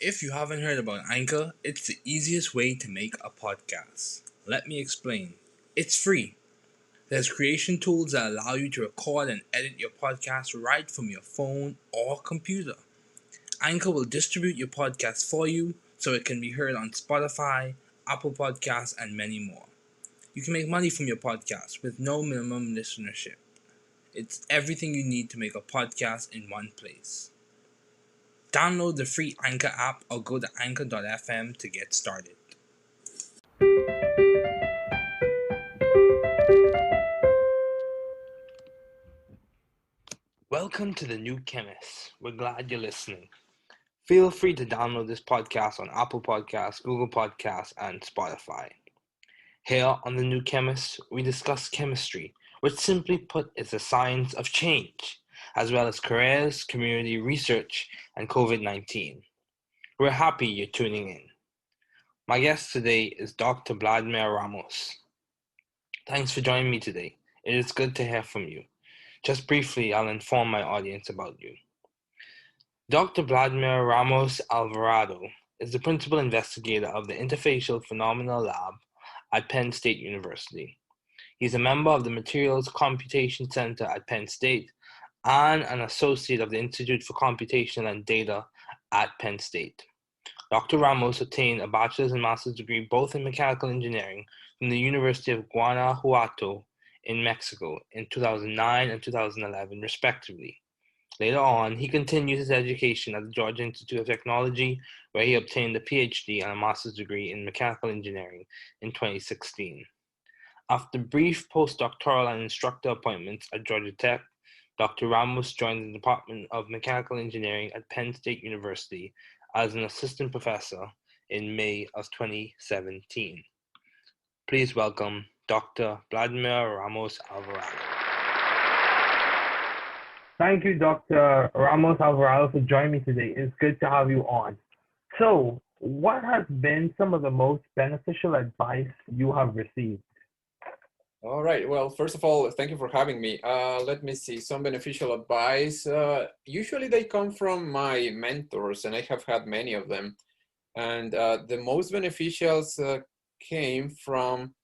If you haven't heard about Anchor, it's the easiest way to make a podcast. Let me explain. It's free. There's creation tools that allow you to record and edit your podcast right from your phone or computer. Anchor will distribute your podcast for you so it can be heard on Spotify, Apple Podcasts, and many more. You can make money from your podcast with no minimum listenership. It's everything you need to make a podcast in one place. Download the free Anchor app or go to anchor.fm to get started. Welcome to The New Chemist. We're glad you're listening. Feel free to download this podcast on Apple Podcasts, Google Podcasts, and Spotify. Here on The New Chemist, we discuss chemistry, which simply put is the science of change, as well as careers, community research, and COVID-19. We're happy you're tuning in. My guest today is Dr. Bladmir Ramos. Thanks for joining me today. It is good to hear from you. Just briefly, I'll inform my audience about you. Dr. Bladmir Ramos-Alvarado is the principal investigator of the Interfacial Phenomena Lab at Penn State University. He's a member of the Materials Computation Center at Penn State and an associate of the Institute for Computation and Data at Penn State. Dr. Ramos obtained a bachelor's and master's degree both in mechanical engineering from the University of Guanajuato in Mexico in 2009 and 2011, respectively. Later on, he continued his education at the Georgia Institute of Technology, where he obtained a PhD and a master's degree in mechanical engineering in 2016. After brief postdoctoral and instructor appointments at Georgia Tech, Dr. Ramos joined the Department of Mechanical Engineering at Penn State University as an assistant professor in May of 2017. Please welcome Dr. Bladmir Ramos-Alvarado. Thank you, Dr. Ramos-Alvarado, for joining me today. It's good to have you on. So, what has been some of the most beneficial advice you have received? All right. Well, first of all, thank you for having me. Let me see, some beneficial advice. Usually they come from my mentors, and I have had many of them. And the most beneficials came from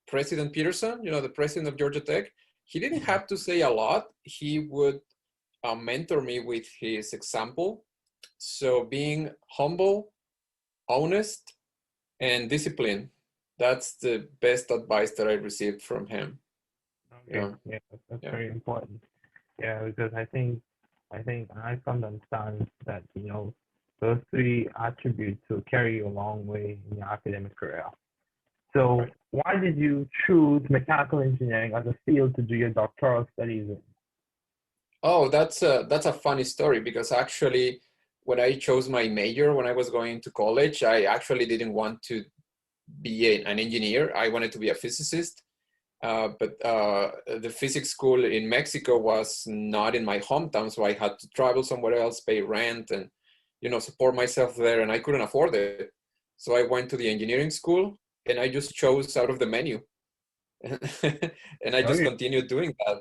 President Peterson, the president of Georgia Tech. He didn't have to say a lot. He would mentor me with his example. So being humble, honest, and disciplined. That's the best advice that I received from him. Okay. Yeah, that's very important. Yeah, because I think I come to understand that those three attributes will carry you a long way in your academic career. So, Right. Why did you choose mechanical engineering as a field to do your doctoral studies in? Oh, that's a funny story, because actually when I chose my major when I was going to college, I actually didn't want to be an engineer. I wanted to be a physicist, but the physics school in Mexico was not in my hometown, so I had to travel somewhere else, pay rent, and support myself there, and I couldn't afford it. So I went to the engineering school, and I just chose out of the menu, and I just Okay. continued doing that.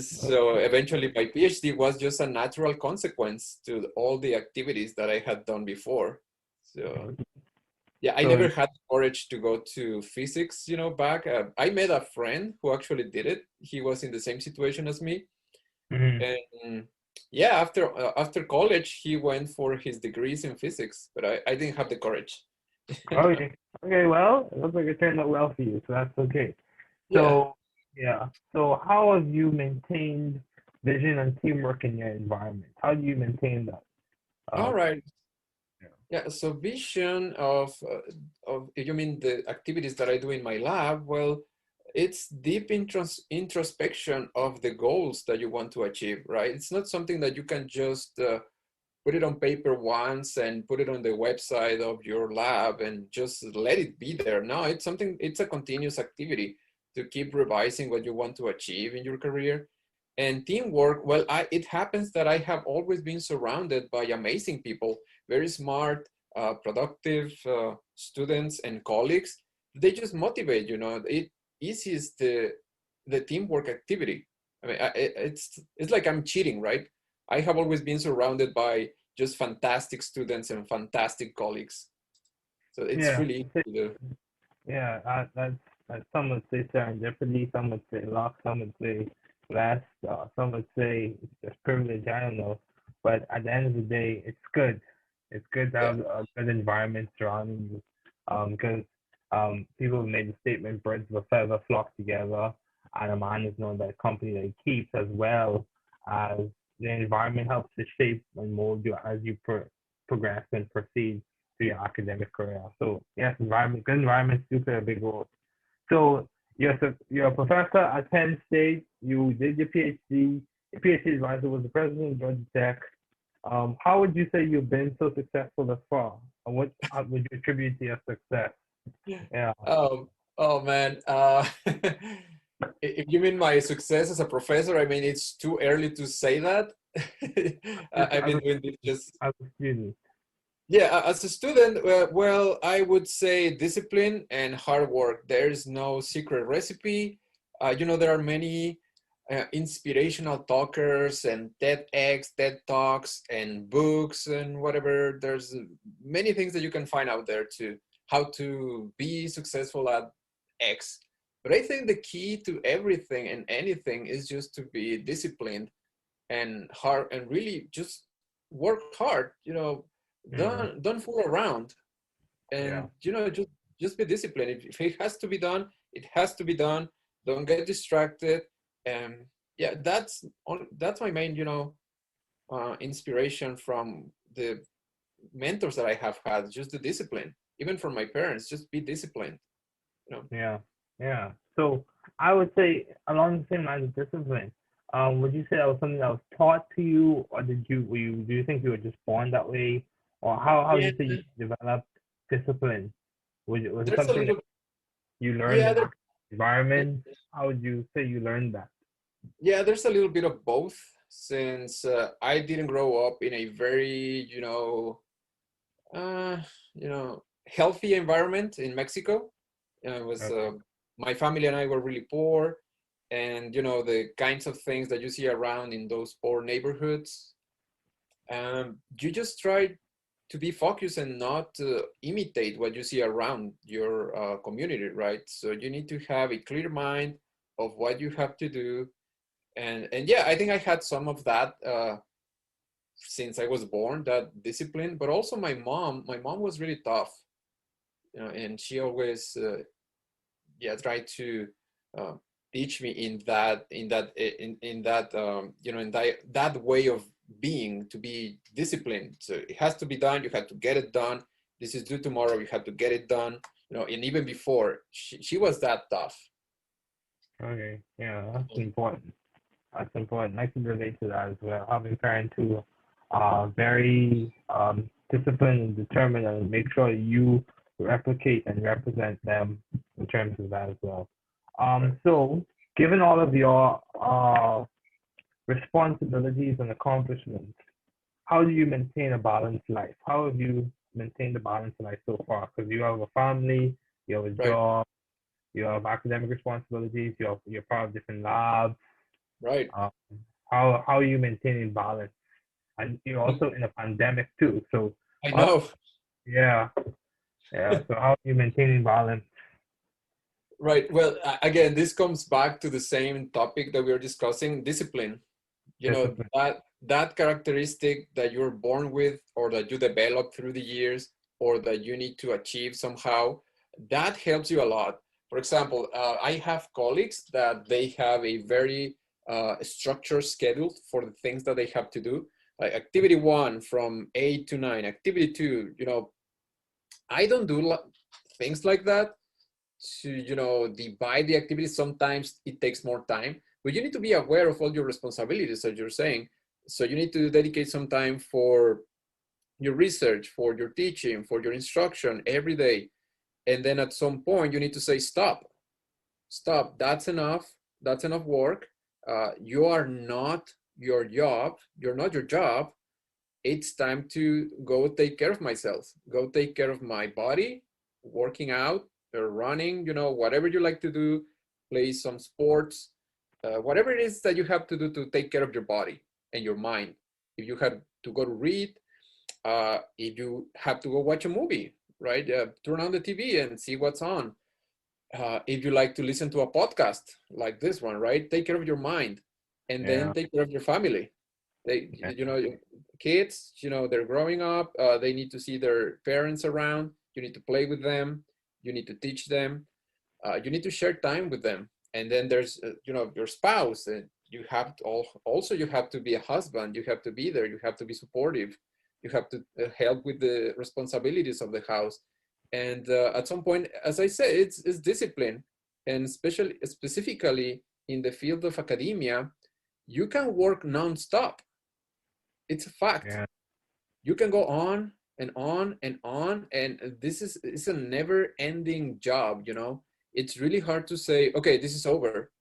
So eventually, my PhD was just a natural consequence to all the activities that I had done before. So. Yeah, I So, never had the courage to go to physics, back. I met a friend who actually did it. He was in the same situation as me. mhm. And yeah, after college, he went for his degrees in physics, but I didn't have the courage. Okay. Okay, well, it looks like it turned out well for you, so that's okay. Yeah. So, yeah. So, how have you maintained vision and teamwork in your environment? How do you maintain that? All Uh, right. yeah. Yeah. So vision of you mean the activities that I do in my lab? Well, it's deep introspection of the goals that you want to achieve, right? It's not something that you can just put it on paper once and put it on the website of your lab and just let it be there. No, it's a continuous activity to keep revising what you want to achieve in your career. And teamwork, well, it happens that I have always been surrounded by amazing people, very smart, productive students and colleagues. They just motivate, it eases the teamwork activity. I mean, it's like I'm cheating, right? I have always been surrounded by just fantastic students and fantastic colleagues. So it's Yeah, really easy to do. yeah. Some would say serendipity, some would say luck, some would say blessed, some would say it's just privilege. I don't know, but at the end of the day, it's good. It's good to Yeah. have a good environment surrounding you, because people have made the statement, "Birds of a feather flock together," and a man is known by the company that he keeps, as well as the environment helps to shape and mold you as you progress and proceed to your academic career. So yes, good environments do play a big role. So you're a professor at Penn State. You did your PhD. Your PhD advisor was the president of Georgia Tech. How would you say you've been so successful thus far? And what would you attribute to your success? Yeah. Oh man. If you mean my success as a professor, I mean, it's too early to say that. I've been doing this just, As a student. yeah, as a student, well, I would say discipline and hard work. There's no secret recipe. There are many inspirational talkers and TEDx, TED Talks, and books and whatever. There's many things that you can find out there to how to be successful at X. But I think the key to everything and anything is just to be disciplined and hard and really just work hard. Yeah. Don't fool around, Yeah. and just be disciplined. If it has to be done, it has to be done. Don't get distracted. And yeah, that's my main inspiration from the mentors that I have had. Just the discipline, even from my parents. Just be disciplined. Yeah. Yeah. So I would say along the same lines of discipline, would you say that was something that was taught to you, or do you think you were just born that way, or how would Yeah, you say you developed discipline? Was it there's a something that little. you learned Yeah, in environment? How would you say you learned that? yeah, there's a little bit of both. Since I didn't grow up in a very uh, healthy environment in Mexico. It was Okay. my family and I were really poor, and the kinds of things that you see around in those poor neighborhoods. You just try to be focused and not imitate what you see around your community, right? So you need to have a clear mind of what you have to do, and yeah, I think I had some of that since I was born, that discipline. But also my mom was really tough, and she always yeah tried to uh, teach me in that way of being, to be disciplined. So it has to be done, you have to get it done. This is due tomorrow, you have to get it done. And even before, she was that tough. Okay. Yeah, that's important. That's important. I can relate to that as well. Having parents who are very disciplined and determined, and make sure you replicate and represent them in terms of that as well. Right. So given all of your responsibilities and accomplishments, how do you maintain a balanced life? How have you maintained a balanced life so far? Because you have a family, you have a Right. job, you have academic responsibilities, you're part of different labs. Right. Um, how are you maintaining balance? And you're also in a pandemic too. So I uh, know. yeah, yeah. So how are you maintaining balance? Right. Well, again, this comes back to the same topic that we were discussing: discipline. Discipline. That characteristic that you're born with, or that you develop through the years, or that you need to achieve somehow, that helps you a lot. For example, I have colleagues that they have a very structured schedule for the things that they have to do. Like activity 1 from 8 to 9, activity 2. I don't do things like that to divide the activities. Sometimes it takes more time, but you need to be aware of all your responsibilities, as you're saying. So you need to dedicate some time for your research, for your teaching, for your instruction every day. And then at some point you need to say stop, that's enough. That's enough work. You are not your job. You're not your job. It's time to go take care of myself, go take care of my body, working out or running, whatever you like to do, play some sports, whatever it is that you have to do to take care of your body and your mind. If you have to go to read, if you have to go watch a movie, right? Turn on the TV and see what's on. If you like to listen to a podcast like this one, right? Take care of your mind, and then Yeah. take care of your family. They, Yeah. kids, they're growing up. They need to see their parents around. You need to play with them. You need to teach them. You need to share time with them. And then there's, your spouse. And you have to also you have to be a husband. You have to be there. You have to be supportive. You have to help with the responsibilities of the house. And at some point, as I said, it's discipline, and specifically in the field of academia, you can work nonstop. It's a fact. Yeah. You can go on and on and on, and it's a never-ending job. It's really hard to say, okay, this is over.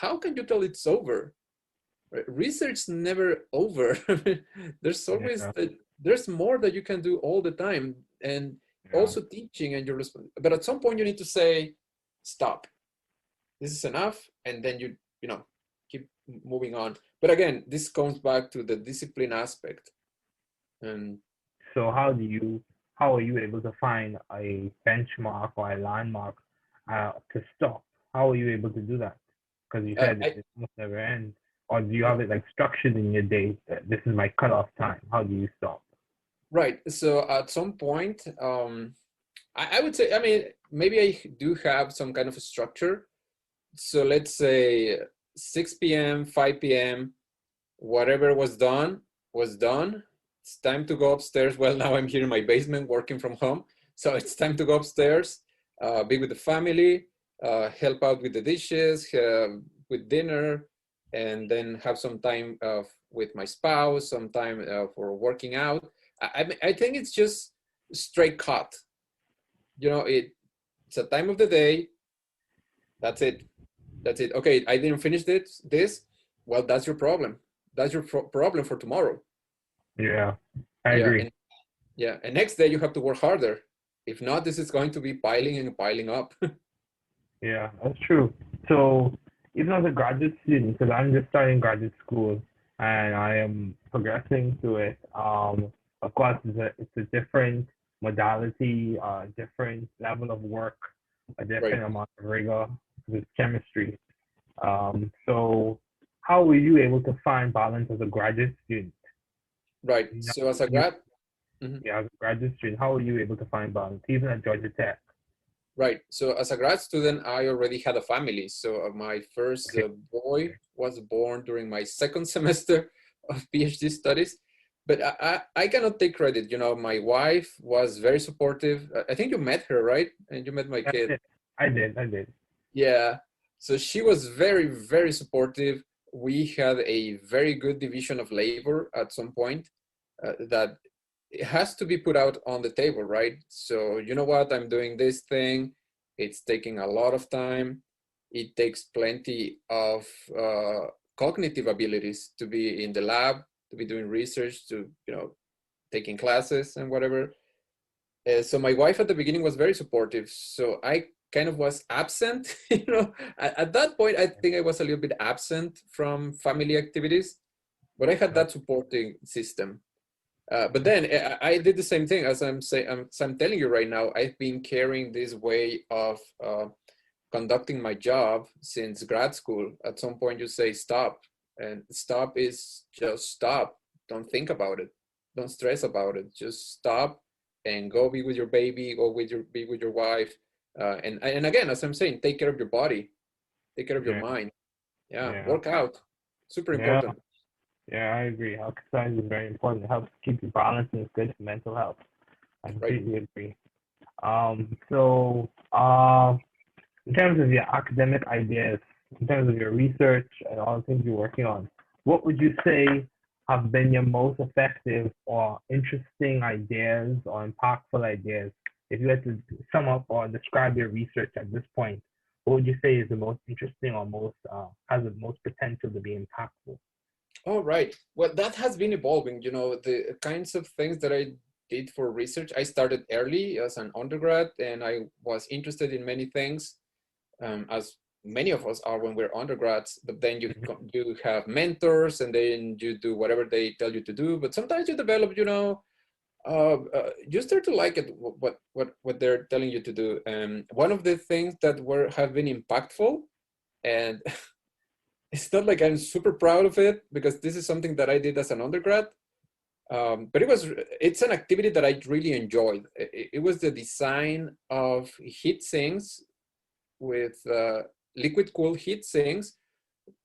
How can you tell it's over? Right? Research never over. There's always Yeah. there's more that you can do all the time, and Yeah. also teaching and your but at some point you need to say, stop. This is enough, and then you keep moving on. But again, this comes back to the discipline aspect. And So how are you able to find a benchmark or a landmark to stop? How are you able to do that? Because you said I, it must never end. Or do you have it like structured in your day? This is my cutoff time. How do you stop? right. So at some point, I would say, I mean, maybe I do have some kind of a structure. So let's say 6 p.m., 5 p.m., whatever was done was done. It's time to go upstairs. Well, now I'm here in my basement working from home. So it's time to go upstairs, be with the family, help out with the dishes, with dinner, and then have some time with my spouse, some time for working out. I think it's just straight cut. It's a time of the day. That's it. That's it. Okay, I didn't finish this. Well, that's your problem. That's your problem for tomorrow. Yeah, I agree. And next day you have to work harder. If not, this is going to be piling and piling up. Yeah, that's true. So even as a graduate student, because I'm just starting graduate school and I am progressing through it, of course it's a different modality, different level of work, a different Right. amount of rigor with chemistry. So how were you able to find balance as a graduate student? Right. You know, So as a you, grad, mhm. yeah, as a graduate student, how were you able to find balance, even at Georgia Tech? Right. So as a grad student, I already had a family. So my first Okay. boy was born during my second semester of PhD studies. But I cannot take credit. My wife was very supportive. I think you met her, right? And you met my I kid. did. I did. Yeah. So she was very, very supportive. We had a very good division of labor at some point that it has to be put out on the table, right? So, you know what? I'm doing this thing. It's taking a lot of time. It takes plenty of cognitive abilities to be in the lab, to be doing research, to, taking classes and whatever. So my wife at the beginning was very supportive. So I kind of was absent, at that point, I think I was a little bit absent from family activities, but I had that supporting system. But then I did the same thing as I'm saying. I'm telling you right now. I've been carrying this way of conducting my job since grad school. At some point, you say stop, and stop is just stop. Don't think about it. Don't stress about it. Just stop and go be with your baby. Be with your wife. And again, as I'm saying, take care of your body. Take care of your Yeah, mind. Yeah, yeah, work out. Super yeah, important. yeah. I agree. Exercise is very important. It helps keep you balanced and it's good for mental health. I Right. completely agree. So, in terms of your academic ideas, in terms of your research and all the things you're working on, what would you say have been your most effective or interesting ideas or impactful ideas? If you had to sum up or describe your research at this point, what would you say is the most interesting or most has the most potential to be impactful? All right. Well, that has been evolving. The kinds of things that I did for research. I started early as an undergrad, and I was interested in many things. As many of us are when we're undergrads, but then you have mentors, and then you do whatever they tell you to do. But sometimes you develop, you start to like it, what they're telling you to do. One of the things that have been impactful, and it's not like I'm super proud of it because this is something that I did as an undergrad, but it's an activity that I really enjoyed. It was the design of heat sinks with liquid cooled heat sinks,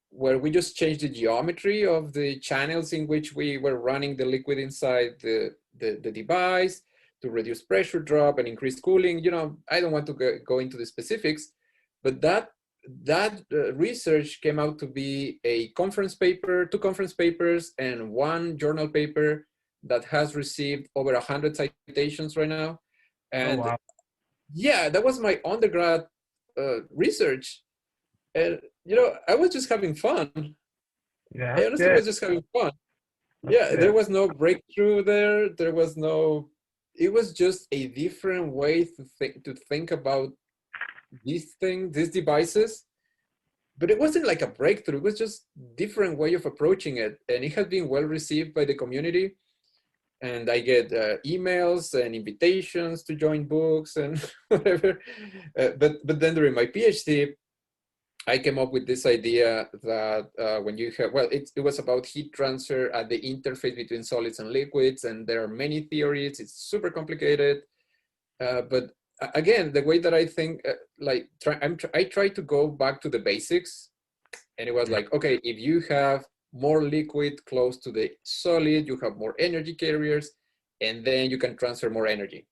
where we just changed the geometry of the channels in which we were running the liquid inside the device to reduce pressure drop and increase cooling. I don't want to go into the specifics, but that research came out to be a conference paper, 2 conference papers, and 1 journal paper that has received over 100 citations right now. And wow. Yeah, that was my undergrad research. And, I was just having fun. Yeah, I honestly was just having fun. There was no breakthrough there. It was just a different way to think about these devices. But it wasn't like a breakthrough. It was just different way of approaching it. And it has been well received by the community. And I get emails and invitations to join books and whatever. But then during my PhD, I came up with this idea that when you have, it was about heat transfer at the interface between solids and liquids, and there are many theories. It's super complicated, but again, the way that I think, I try to go back to the basics, and it was like, okay, if you have more liquid close to the solid, you have more energy carriers, and then you can transfer more energy.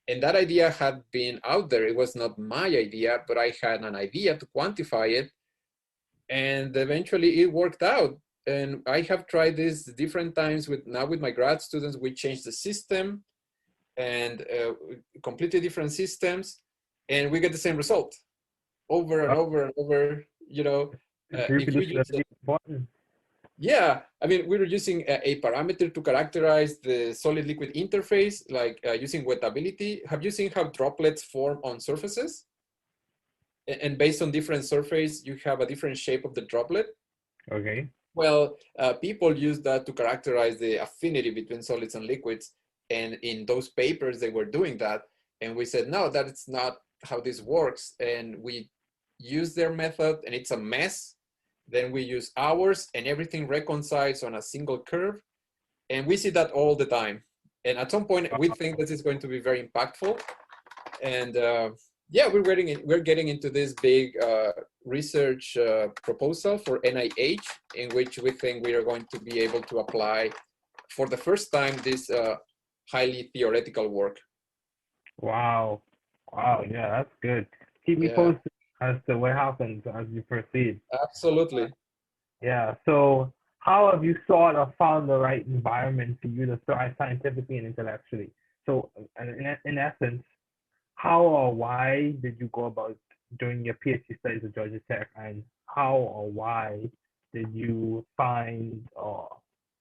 And that idea had been out there. It was not my idea, but I had an idea to quantify it. And eventually it worked out. And I have tried this different times with my grad students. We changed the system and completely different systems. And we get the same result over and over and over, important. Yeah, I mean, we were using a parameter to characterize the solid-liquid interface, like using wettability. Have you seen how droplets form on surfaces? And based on different surface, you have a different shape of the droplet. Okay. Well, people use that to characterize the affinity between solids and liquids. And in those papers, they were doing that. And we said, no, that's not how this works. And we used their method, and it's a mess. Then we use ours, and everything reconciles on a single curve. And we see that all the time. And at some point, we think this is going to be very impactful. And we're getting into this big research proposal for NIH, in which we think we are going to be able to apply for the first time this highly theoretical work. Wow. Yeah, that's good. Keep me posted as to what happens as you proceed. Absolutely. Yeah. So how have you sort of found the right environment for you to thrive scientifically and intellectually? So in essence, how or why did you go about doing your PhD studies at Georgia Tech, and how or why did you find, or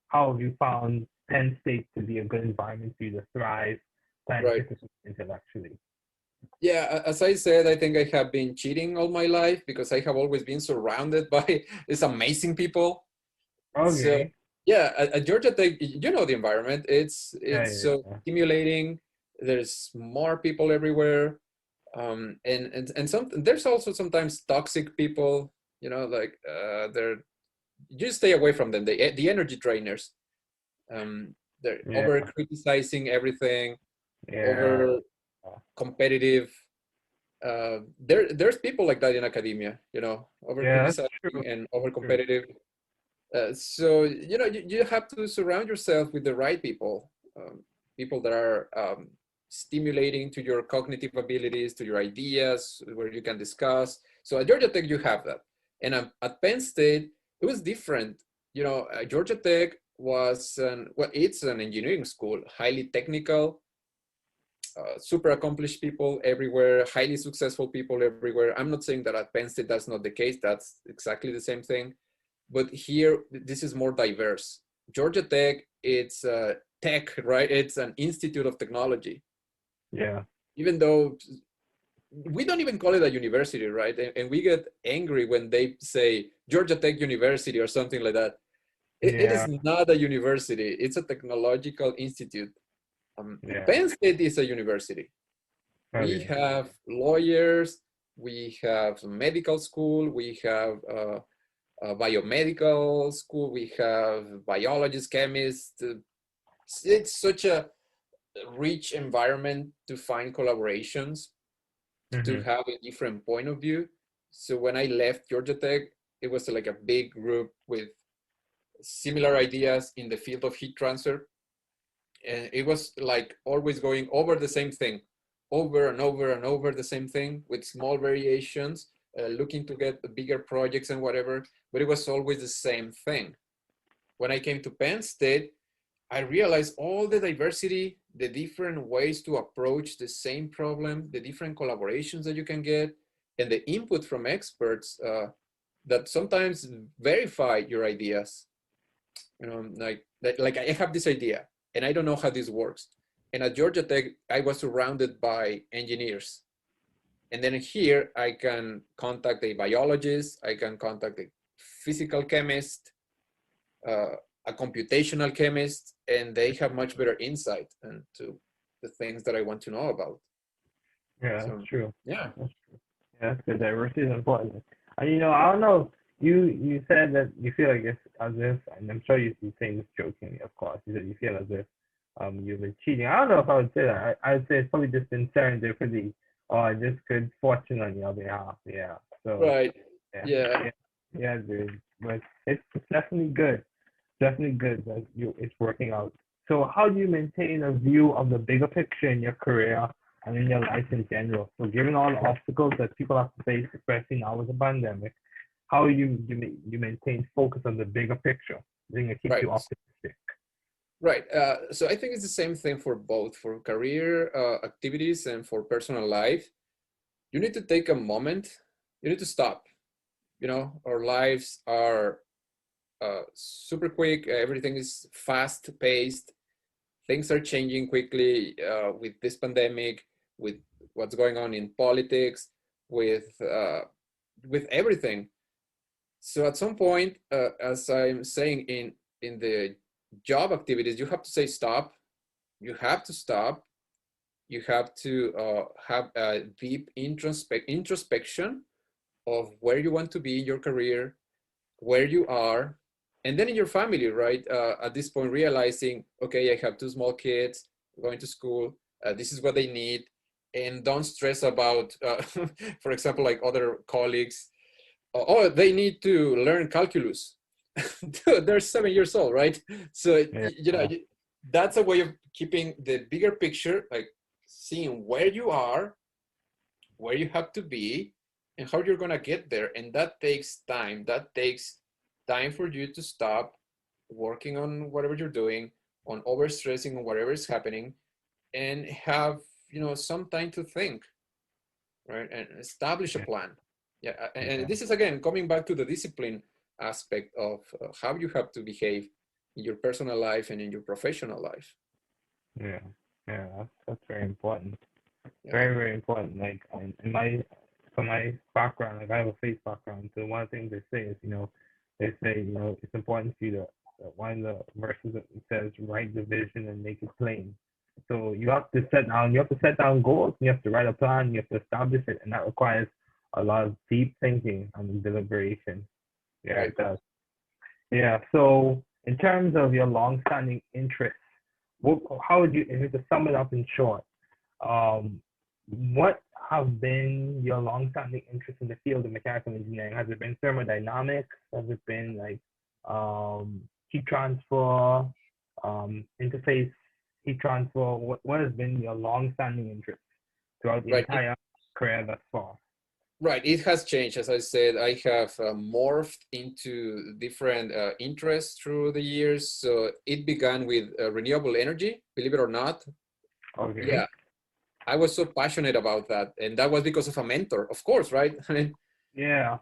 how have you found Penn State to be a good environment for you to thrive scientifically and intellectually? Yeah, as I said, I think I have been cheating all my life because I have always been surrounded by these amazing people. Okay. So, at Georgia Tech, the environment. It's so stimulating. There's more people everywhere, and there's also sometimes toxic people. They're, you stay away from them. The energy drainers. They're over criticizing everything. Over competitive. There's people like that in academia, over criticizing and over competitive. So you have to surround yourself with the right people, people that are stimulating to your cognitive abilities, to your ideas, where you can discuss. So at Georgia Tech you have that, and at Penn State it was different. Georgia Tech was it's an engineering school, highly technical. Super accomplished people everywhere, highly successful people everywhere. I'm not saying that at Penn State that's not the case. That's exactly the same thing. But here, this is more diverse. Georgia Tech, it's tech, right? It's an institute of technology. Yeah. Even though we don't even call it a university, right? And we get angry when they say Georgia Tech University or something like that. It is Yeah. not a university. It's a technological institute. Yeah. Penn State is a university. We Okay. have lawyers, we have medical school, we have a biomedical school, we have biologists, chemists. It's such a rich environment to find collaborations, to Mm-hmm. have a different point of view. So when I left Georgia Tech, it was like a big group with similar ideas in the field of heat transfer. And it was like always going over the same thing, over and over and over the same thing with small variations, looking to get bigger projects and whatever, but it was always the same thing. When I came to Penn State, I realized all the diversity, the different ways to approach the same problem, the different collaborations that you can get, and the input from experts that sometimes verify your ideas. You know, like I have this idea and I don't know how this works. And at Georgia Tech, I was surrounded by engineers. And then here I can contact a biologist, I can contact a physical chemist, uh, a computational chemist, and they have much better insight into the things that I want to know about. Yeah, So that's true. yeah, That's true. Yeah, that's good. Diversity is important. And I don't know. You said that you feel like it's as if, and I'm sure you're saying this jokingly, of course. You said you feel as if you've been cheating. I don't know if I would say that. I'd say it's probably just been serendipity or just good fortune on your behalf. Yeah. So right. yeah, Yeah. yeah, yeah, dude. But it's definitely good. Definitely good that it's working out. So how do you maintain a view of the bigger picture in your career and in your life in general? So given all the obstacles that people have to face, especially now with the pandemic, how you maintain focus on the bigger picture? I think it keeps Right. you optimistic. Right. So I think it's the same thing for both, for career activities and for personal life. You need to take a moment. You need to stop. You know, our lives are super quick. Everything is fast paced. Things are changing quickly with this pandemic, with what's going on in politics, with everything. So at some point, as I'm saying in the job activities, you have to say stop. You have to stop. You have to have a deep introspection of where you want to be in your career, where you are, and then in your family, right? At this point, realizing, okay, I have two small kids going to school. This is what they need, and don't stress about, for example, like other colleagues. Oh, they need to learn calculus. They're 7 years old, right? So Yeah. that's a way of keeping the bigger picture, like seeing where you are, where you have to be, and how you're going to get there. And that takes time. That takes time for you to stop working on whatever you're doing, on overstressing on whatever is happening, and have, some time to think, right? And establish a Yeah. plan. Yeah. And Yeah. this is, again, coming back to the discipline aspect of how you have to behave in your personal life and in your professional life. Yeah. Yeah. That's very important. Yeah. Very, very important. Like in my from my background, like I have a faith background. So one of the things they say is, they say, it's important for you to one of the verses that says, write the vision and make it plain. So you have to set down goals, you have to write a plan, you have to establish it, and that requires a lot of deep thinking and deliberation. Yeah, Right. it does. Yeah. So in terms of your long-standing interests, how would you, if you could sum it up in short, um, what have been your long-standing interests in the field of mechanical engineering? Has it been thermodynamics? Has it been like heat transfer, interface heat transfer? What has been your long-standing interest throughout the Right. entire career thus far? Right. It has changed. As I said, I have morphed into different interests through the years. So it began with renewable energy, believe it or not. Okay. Yeah. I was so passionate about that. And that was because of a mentor, of course, right? Yeah.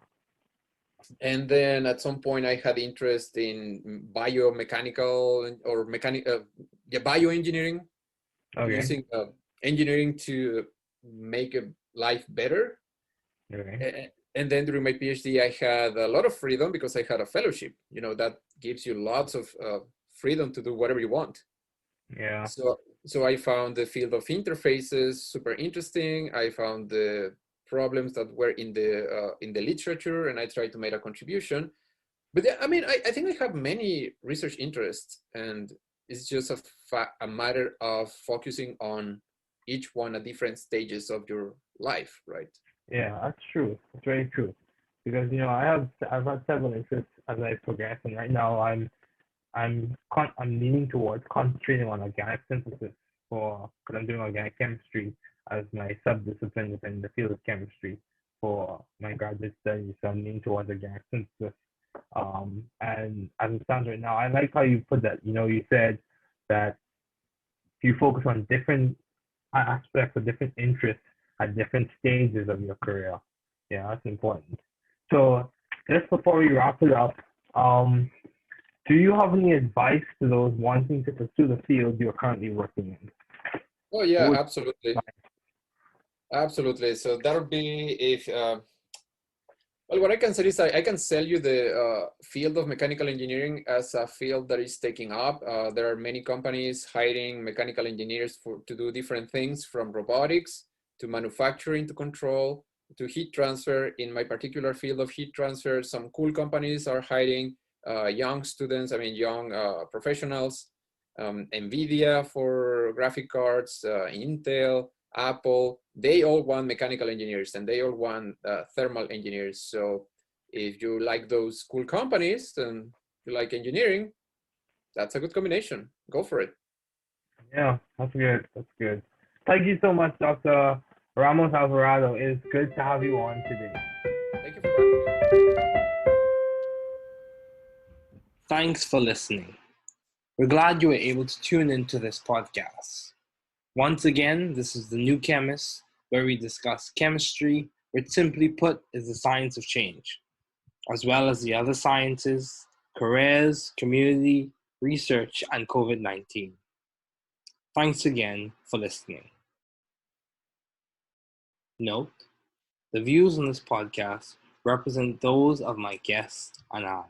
And then at some point I had interest in biomechanical or bioengineering, Okay. using engineering to make life better. Okay. And then during my PhD, I had a lot of freedom because I had a fellowship. That gives you lots of freedom to do whatever you want. Yeah. So I found the field of interfaces super interesting. I found the problems that were in the literature, and I tried to make a contribution. But I mean, I think I have many research interests, and it's just a matter of focusing on each one at different stages of your life, right? Yeah, that's true. That's very true. Because I've had several interests as I progress, and right now I'm leaning towards concentrating on organic synthesis because I'm doing organic chemistry as my subdiscipline within the field of chemistry for my graduate studies. So I'm leaning towards organic synthesis. And as it stands right now, I like how you put that. You said that you focus on different aspects of different interests at different stages of your career. Yeah, that's important. So just before we wrap it up, do you have any advice to those wanting to pursue the field you're currently working in? Oh yeah, absolutely. Absolutely. So that would be well, what I can say is I can sell you the field of mechanical engineering as a field that is taking up. There are many companies hiring mechanical engineers to do different things, from robotics to manufacturing to control to heat transfer. In my particular field of heat transfer, some cool companies are hiring young students, young professionals, NVIDIA for graphic cards, Intel, Apple, they all want mechanical engineers, and they all want thermal engineers. So if you like those cool companies and you like engineering, that's a good combination. Go for it. Yeah, that's good. That's good. Thank you so much, Dr. Ramos-Alvarado. It's good to have you on today. Thank you for having me. Thanks for listening. We're glad you were able to tune into this podcast. Once again, this is The New Chemist, where we discuss chemistry, which simply put is the science of change, as well as the other sciences, careers, community, research, and COVID-19. Thanks again for listening. Note, the views on this podcast represent those of my guests and I.